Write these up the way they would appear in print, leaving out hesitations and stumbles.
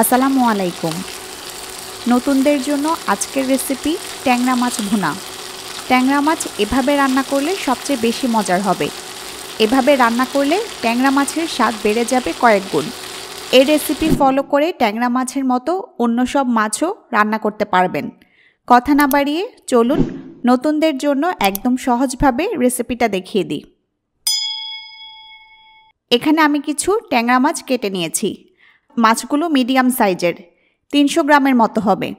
আসসালামু আলাইকুম। নতুনদের জন্য আজকের রেসিপি ট্যাংরা মাছ ভুনা। ট্যাংরা মাছ এভাবে রান্না করলে সবচেয়ে বেশি মজার হবে। এভাবে রান্না করলে ট্যাংরা মাছের স্বাদ বেড়ে যাবে কয়েক গুণ। এই রেসিপি ফলো করে ট্যাংরা মাছের মতো অন্য সব মাছও রান্না করতে পারবেন। কথা না বাড়িয়ে চলুন নতুনদের জন্য একদম সহজভাবে রেসিপিটা দেখিয়ে দিই। এখানে আমি কিছু ট্যাংরা মাছ কেটে নিয়েছি। মাছগুলো মিডিয়াম সাইজের, 300 গ্রামের মতো হবে।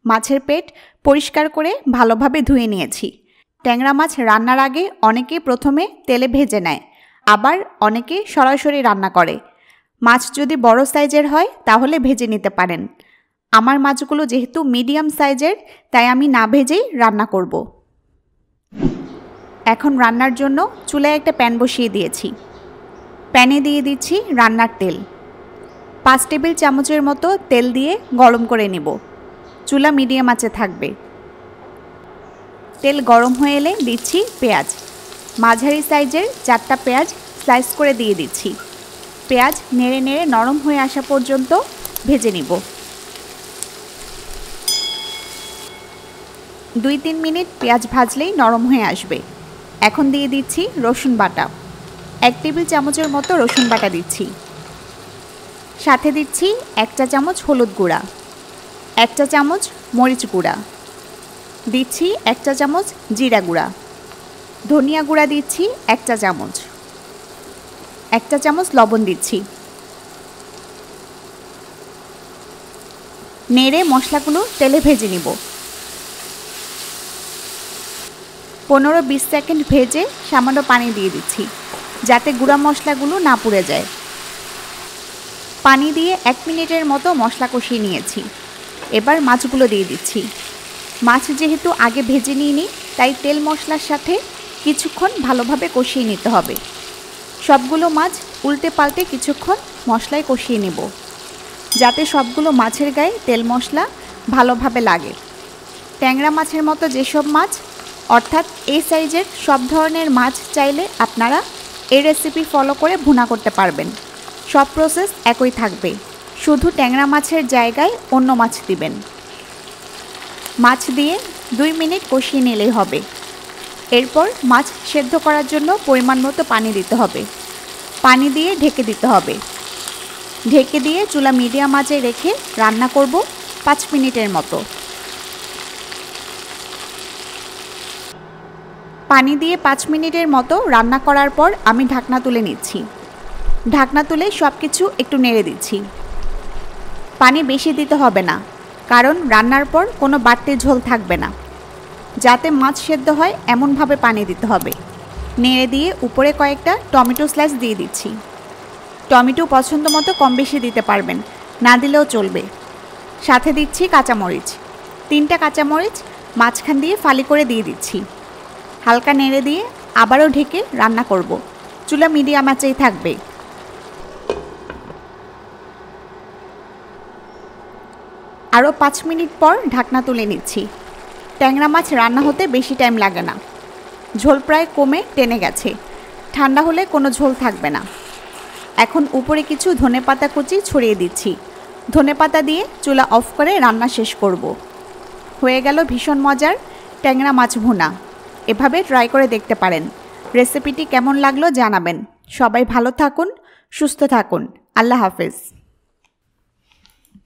মাছের পেট পরিষ্কার করে ভালোভাবে ধুয়ে নিয়েছি। ট্যাংরা মাছ রান্নার আগে অনেকে প্রথমে তেলে ভেজে নেয়, আবার অনেকে সরাসরি রান্না করে। মাছ যদি বড় সাইজের হয় তাহলে ভেজে নিতে পারেন। আমার মাছগুলো যেহেতু মিডিয়াম সাইজের, তাই আমি না ভেজেই রান্না করব। এখন রান্নার জন্য চুলায় একটা প্যান বসিয়ে দিয়েছি। প্যানে দিয়ে দিচ্ছি রান্নার তেল। 5 টেবিল চামচের মতো তেল দিয়ে গরম করে নেব। চুলা মিডিয়াম আঁচে থাকবে। তেল গরম হয়ে এলে দিচ্ছি পেঁয়াজ। মাঝারি সাইজের 4টা পেঁয়াজ স্লাইস করে দিয়ে দিচ্ছি। পেঁয়াজ নেড়ে নেড়ে নরম হয়ে আসা পর্যন্ত ভেজে নিব। 2-3 মিনিট পেঁয়াজ ভাজলেই নরম হয়ে আসবে। এখন দিয়ে দিচ্ছি রসুন বাটা। 1 টেবিল চামচের মতো রসুন বাটা দিচ্ছি। সাথে দিচ্ছি 1 চা চামচ হলুদ গুঁড়া, 1 চা চামচ মরিচ গুঁড়া, দিচ্ছি 1 চা চামচ জিরা গুঁড়া, ধনিয়া গুঁড়া দিচ্ছি 1 চা চামচ, 1 চা চামচ লবণ দিচ্ছি। নেড়ে মশলাগুলো তেলে ভেজে নিব। 15-20 সেকেন্ড ভেজে সামান্য পানি দিয়ে দিচ্ছি, যাতে গুঁড়া মশলাগুলো না পুড়ে যায়। পানি দিয়ে 1 মিনিটের মতো মশলা কষিয়ে নিয়েছি। এবার মাছগুলো দিয়ে দিচ্ছি। মাছ যেহেতু আগে ভেজে নিইনি, তাই তেল মশলার সাথে কিছুক্ষণ ভালোভাবে কষিয়ে নিতে হবে। সবগুলো মাছ উল্টে পাল্টে কিছুক্ষণ মশলায় কষিয়ে নেব, যাতে সবগুলো মাছের গায়ে তেল মশলা ভালোভাবে লাগে। ট্যাংরা মাছের মতো যেসব মাছ, অর্থাৎ এই সাইজের সব ধরনের মাছ চাইলে আপনারা এই রেসিপি ফলো করে ভুনা করতে পারবেন। সব প্রসেস একই থাকবে, শুধু ট্যাংরা মাছের জায়গায় অন্য মাছ দিবেন। মাছ দিয়ে 2 মিনিট কষিয়ে নিলেই হবে। এরপর মাছ সেদ্ধ করার জন্য পরিমাণ মতো পানি দিতে হবে। পানি দিয়ে ঢেকে দিতে হবে। ঢেকে দিয়ে চুলা মিডিয়াম আঁচে রেখে রান্না করব 5 মিনিটের মতো। পানি দিয়ে 5 মিনিটের মতো রান্না করার পর আমি ঢাকনা তুলে নিচ্ছি। ঢাকনা তুলে সব কিছু একটু নেড়ে দিচ্ছি। পানি বেশি দিতে হবে না, কারণ রান্নার পর কোনো বাড়তি ঝোল থাকবে না। যাতে মাছ সেদ্ধ হয় এমনভাবে পানি দিতে হবে। নেড়ে দিয়ে উপরে কয়েকটা টমেটো স্লাইস দিয়ে দিচ্ছি। টমেটো পছন্দ মতো কম বেশি দিতে পারবেন, না দিলেও চলবে। সাথে দিচ্ছি কাঁচামরিচ। 3টা কাঁচামরিচ মাঝখান দিয়ে ফালি করে দিয়ে দিচ্ছি। হালকা নেড়ে দিয়ে আবারও ঢেকে রান্না করব। চুলা মিডিয়াম আঁচেই থাকবে। আরও 5 মিনিট পর ঢাকনা তুলে নিচ্ছি। ট্যাংরা মাছ রান্না হতে বেশি টাইম লাগে না। ঝোল প্রায় কমে টেনে গেছে। ঠান্ডা হলে কোনো ঝোল থাকবে না। এখন উপরে কিছু ধনেপাতা কুচি ছড়িয়ে দিচ্ছি। ধনেপাতা দিয়ে চুলা অফ করে রান্না শেষ করব। হয়ে গেল ভীষণ মজার ট্যাংরা মাছ ভুনা। এভাবে ট্রাই করে দেখতে পারেন। রেসিপিটি কেমন লাগলো জানাবেন। সবাই ভালো থাকুন, সুস্থ থাকুন। আল্লাহ হাফেজ।